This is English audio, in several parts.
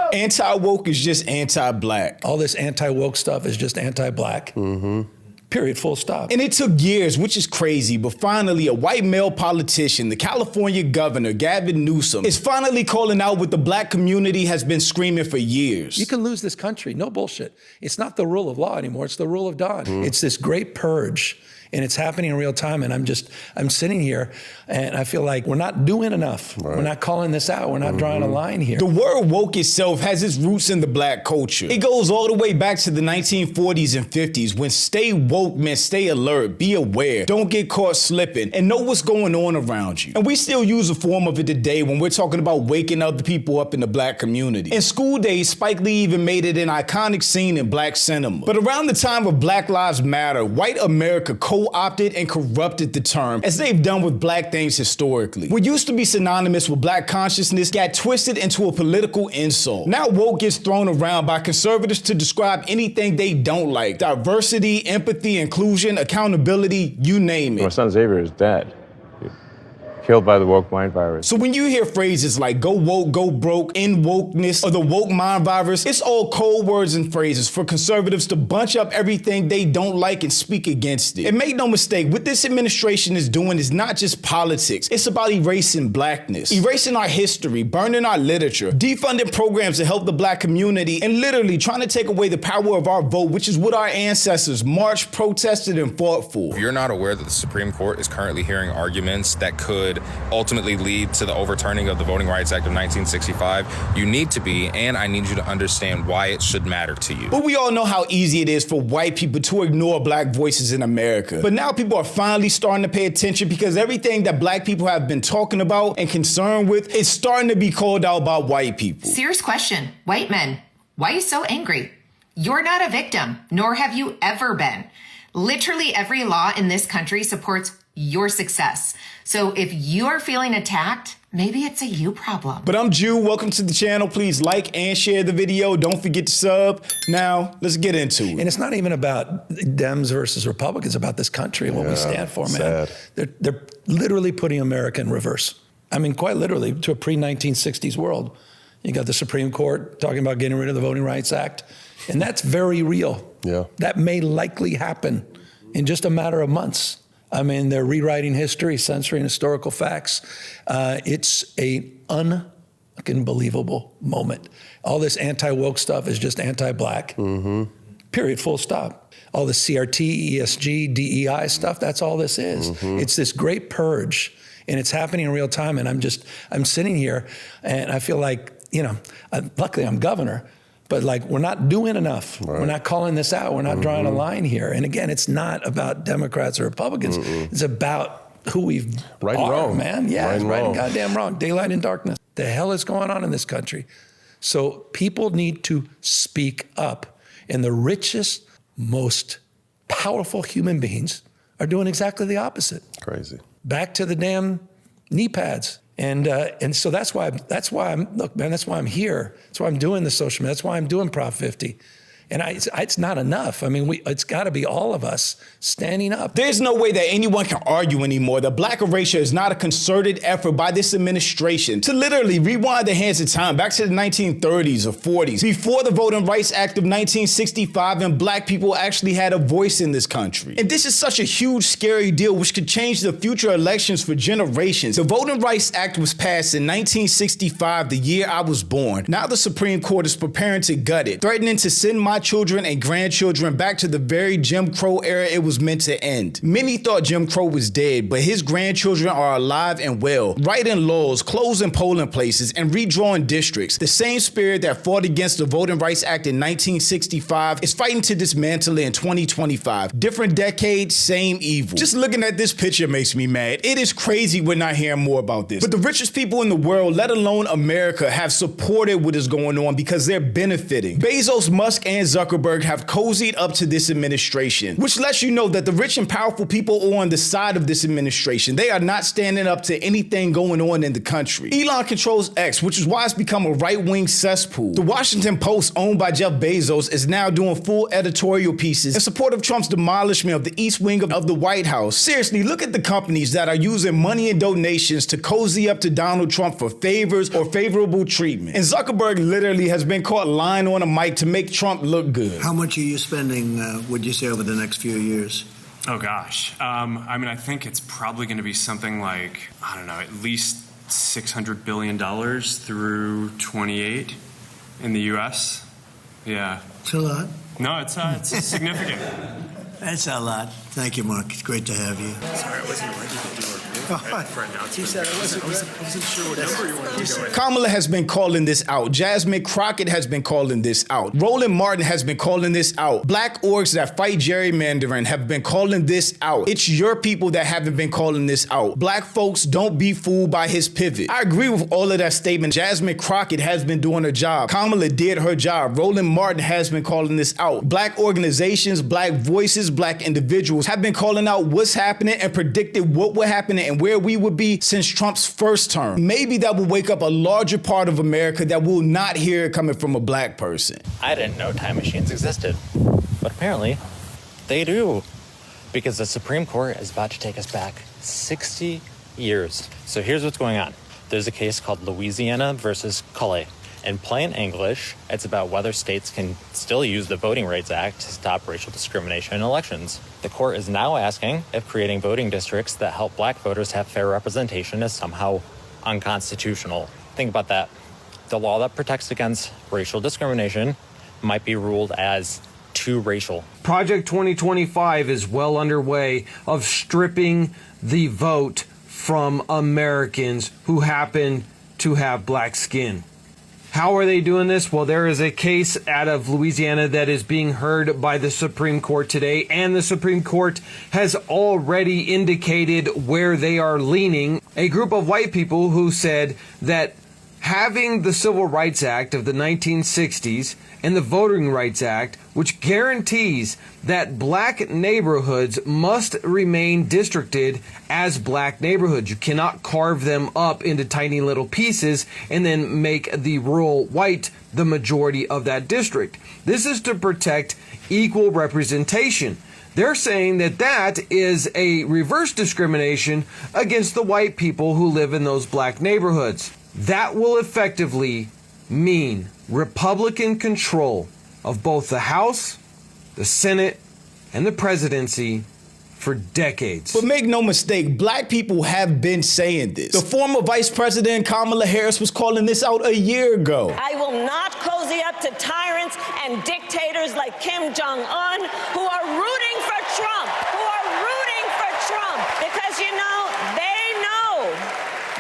about? Anti-woke is just anti-black. All this anti-woke stuff is just anti-black. Period, full stop. And it took years, which is crazy, but finally a white male politician, the California governor, Gavin Newsom, is finally calling out what the black community has been screaming for years. You can lose this country, no bullshit. It's not the rule of law anymore, it's the rule of dawn. It's this great purge, and it's happening in real time, and I'm sitting here, and I feel like we're not doing enough. Right. We're not calling this out, we're not drawing a line here. The word woke itself has its roots in the black culture. It goes all the way back to the 1940s and 50s when stay woke meant stay alert, be aware, don't get caught slipping, and know what's going on around you. And we still use a form of it today when we're talking about waking other people up in the black community. In School Days, Spike Lee even made it an iconic scene in black cinema. But around the time of Black Lives Matter, white America co-opted and corrupted the term, as they've done with black things historically. What used to be synonymous with black consciousness got twisted into a political insult. Now woke gets thrown around by conservatives to describe anything they don't like. Diversity, empathy, inclusion, accountability, you name it. My son Xavier is dead. Killed by the woke mind virus. So when you hear phrases like go woke, go broke, end wokeness, or the woke mind virus, it's all code words and phrases for conservatives to bunch up everything they don't like and speak against it. And make no mistake, what this administration is doing is not just politics. It's about erasing blackness, erasing our history, burning our literature, defunding programs to help the black community, and literally trying to take away the power of our vote, which is what our ancestors marched, protested, and fought for. If you're not aware that the Supreme Court is currently hearing arguments that could ultimately lead to the overturning of the Voting Rights Act of 1965, you need to be, and I need you to understand why it should matter to you. But we all know how easy it is for white people to ignore black voices in America. But now people are finally starting to pay attention because everything that black people have been talking about and concerned with is starting to be called out by white people. Serious question. White men, why are you so angry? You're not a victim, nor have you ever been. Literally every law in this country supports your success. So if you are feeling attacked, maybe it's a you problem. But I'm Jew, welcome to the channel. Please like and share the video. Don't forget to sub. Now, let's get into it. And it's not even about Dems versus Republicans, it's about this country and what we stand for, man. They're literally putting America in reverse. I mean, quite literally, to a pre-1960s world. You got the Supreme Court talking about getting rid of the Voting Rights Act, and that's very real. That may likely happen in just a matter of months. I mean, they're rewriting history, censoring historical facts. It's a unbelievable moment. All this anti-woke stuff is just anti-black. Period, full stop. All the CRT, ESG, DEI stuff, that's all this is. It's this great purge, and it's happening in real time, and I'm sitting here, and I feel like, you know, luckily I'm governor, but like, we're not doing enough. We're not calling this out. We're not drawing a line here. And again, it's not about Democrats or Republicans. It's about who we've right and wrong, man. Yeah, it's right and goddamn wrong. Daylight and darkness. The hell is going on in this country? So people need to speak up. And the richest, most powerful human beings are doing exactly the opposite. Crazy. Back to the damn knee pads. And so that's why I'm here. That's why I'm doing the social media. That's why I'm doing Prop 50. And it's not enough. I mean, it's got to be all of us standing up. There's no way that anyone can argue anymore that black erasure is not a concerted effort by this administration to literally rewind the hands of time back to the 1930s or 40s, before the Voting Rights Act of 1965, and black people actually had a voice in this country. And this is such a huge, scary deal which could change the future elections for generations. The Voting Rights Act was passed in 1965, the year I was born. Now the Supreme Court is preparing to gut it, threatening to send my children and grandchildren back to the very Jim Crow era it was meant to end. Many thought Jim Crow was dead, but his grandchildren are alive and well, writing laws, closing polling places, and redrawing districts. The same spirit that fought against the Voting Rights Act in 1965 is fighting to dismantle it in 2025. Different decade, same evil. Just looking at this picture makes me mad. It is crazy we're not hearing more about this. But the richest people in the world, let alone America, have supported what is going on because they're benefiting. Bezos, Musk, and Zuckerberg have cozied up to this administration, which lets you know that the rich and powerful people are on the side of this administration. They are not standing up to anything going on in the country. Elon controls X, which is why it's become a right-wing cesspool. The Washington Post, owned by Jeff Bezos, is now doing full editorial pieces in support of Trump's demolishment of the East Wing of the White House. Seriously, look at the companies that are using money and donations to cozy up to Donald Trump for favors or favorable treatment. And Zuckerberg literally has been caught lying on a mic to make Trump look good. How much are you spending, would you say, over the next few years? Oh, gosh. I mean, I think it's probably going to be something like, I don't know, at least $600 billion through 28 in the U.S. Yeah. It's a lot. No, it's significant. That's a lot. Thank you, Mark. It's great to have you. Sorry, I wasn't ready to do for announcement. He said I wasn't sure what number you wanted to go in. Kamala has been calling this out. Jasmine Crockett has been calling this out. Roland Martin has been calling this out. Black orgs that fight gerrymandering have been calling this out. It's your people that haven't been calling this out. Black folks, don't be fooled by his pivot. I agree with all of that statement. Jasmine Crockett has been doing her job. Kamala did her job. Roland Martin has been calling this out. Black organizations, black voices, black individuals have been calling out what's happening and predicted what would happen and where we would be since Trump's first term. Maybe that will wake up a larger part of America that will not hear it coming from a black person. I didn't know time machines existed, but apparently they do, because the Supreme Court is about to take us back 60 years. So here's what's going on. There's a case called Louisiana versus Calais. In plain English, it's about whether states can still use the Voting Rights Act to stop racial discrimination in elections. The court is now asking if creating voting districts that help black voters have fair representation is somehow unconstitutional. Think about that. The law that protects against racial discrimination might be ruled as too racial. Project 2025 is well underway of stripping the vote from Americans who happen to have black skin. How are they doing this? Well, there is a case out of Louisiana that is being heard by the Supreme Court today, and the Supreme Court has already indicated where they are leaning. A group of white people who said that having the Civil Rights Act of the 1960s and the Voting Rights Act, which guarantees that black neighborhoods must remain districted as black neighborhoods. You cannot carve them up into tiny little pieces and then make the rural white the majority of that district. This is to protect equal representation. They're saying that that is a reverse discrimination against the white people who live in those black neighborhoods. That will effectively mean Republican control of both the House, the Senate, and the presidency for decades. But make no mistake, black people have been saying this. The former Vice President Kamala Harris was calling this out a year ago. I will not cozy up to tyrants and dictators like Kim Jong-un who are rooting for Trump, because, you know,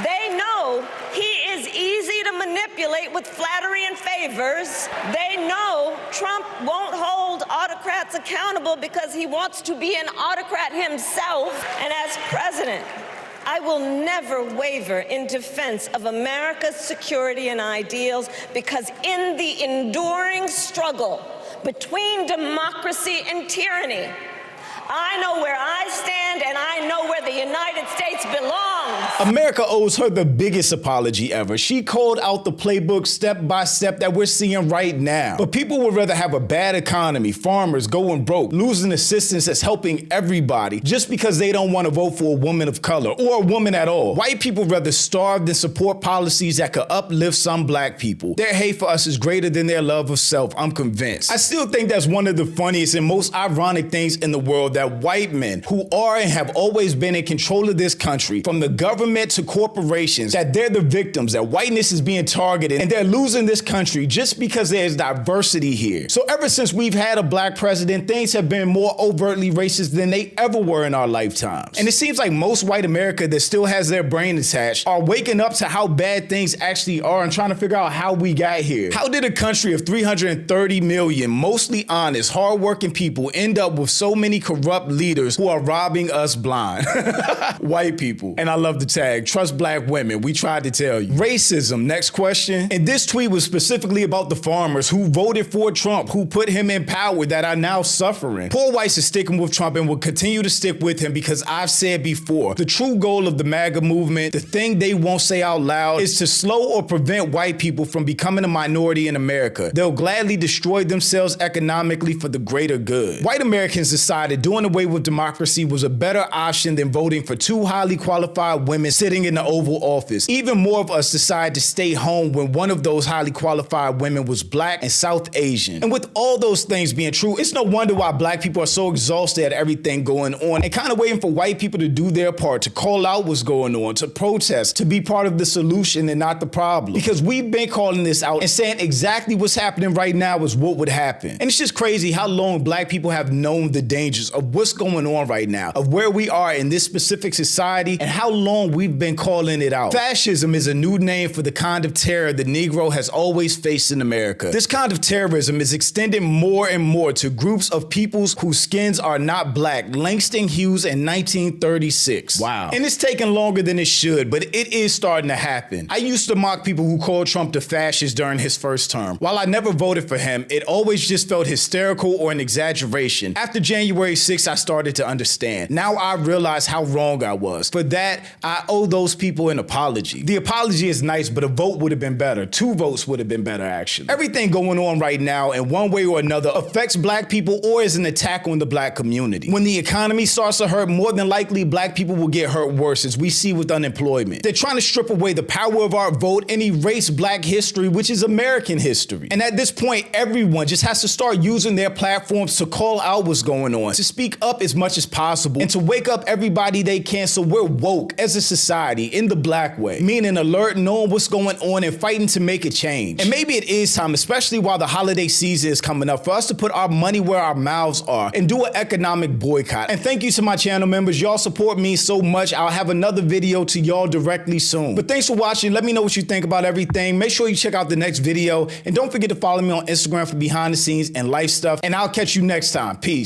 they know he is easy to manipulate with flattery and favors. They know Trump won't hold autocrats accountable because he wants to be an autocrat himself. And as president, I will never waver in defense of America's security and ideals, because in the enduring struggle between democracy and tyranny, I know where I stand, and I know where the United States belongs. America owes her the biggest apology ever. She called out the playbook step by step that we're seeing right now. But people would rather have a bad economy, farmers going broke, losing assistance that's helping everybody, just because they don't want to vote for a woman of color or a woman at all. White people rather starve than support policies that could uplift some black people. Their hate for us is greater than their love of self, I'm convinced. I still think that's one of the funniest and most ironic things in the world, that white men who are and have always been in control of this country, from the government to corporations, that they're the victims, that whiteness is being targeted, and they're losing this country just because there's diversity here. So ever since we've had a black president, things have been more overtly racist than they ever were in our lifetimes. And it seems like most white America that still has their brain attached are waking up to how bad things actually are and trying to figure out how we got here. How did a country of 330 million, mostly honest, hardworking people end up with so many corrupt leaders who are robbing us blind? White people. And I love love the tag. Trust black women. We tried to tell you. Racism, next question. And this tweet was specifically about the farmers who voted for Trump, who put him in power, that are now suffering. Poor whites are sticking with Trump and will continue to stick with him because I've said before, the true goal of the MAGA movement, the thing they won't say out loud, is to slow or prevent white people from becoming a minority in America. They'll gladly destroy themselves economically for the greater good. White Americans decided doing away with democracy was a better option than voting for two highly qualified women sitting in the Oval Office. Even more of us decided to stay home when one of those highly qualified women was black and South Asian. And with all those things being true, it's no wonder why black people are so exhausted at everything going on and kind of waiting for white people to do their part, to call out what's going on, to protest, to be part of the solution and not the problem. Because we've been calling this out and saying exactly what's happening right now is what would happen. And it's just crazy how long black people have known the dangers of what's going on right now, of where we are in this specific society, and how long we've been calling it out. Fascism is a new name for the kind of terror the Negro has always faced in America. This kind of terrorism is extending more and more to groups of peoples whose skins are not black. Langston Hughes in 1936. Wow. And it's taking longer than it should, but it is starting to happen. I used to mock people who called Trump the fascist during his first term. While I never voted for him, it always just felt hysterical or an exaggeration. After January 6th, I started to understand. Now I realize how wrong I was. For that, I owe those people an apology. The apology is nice, but a vote would have been better. 2 votes would have been better, actually. Everything going on right now, in one way or another, affects black people or is an attack on the black community. When the economy starts to hurt, more than likely, black people will get hurt worse, as we see with unemployment. They're trying to strip away the power of our vote and erase black history, which is American history. And at this point, everyone just has to start using their platforms to call out what's going on, to speak up as much as possible, and to wake up everybody they can so we're woke as a society in the black way, meaning alert, knowing what's going on and fighting to make a change. And maybe it is time, especially while the holiday season is coming up, for us to put our money where our mouths are and do an economic boycott. And thank you to my channel members. Y'all support me so much. I'll have another video to y'all directly soon. But thanks for watching. Let me know what you think about everything. Make sure you check out the next video. And don't forget to follow me on Instagram for behind the scenes and life stuff. And I'll catch you next time. Peace.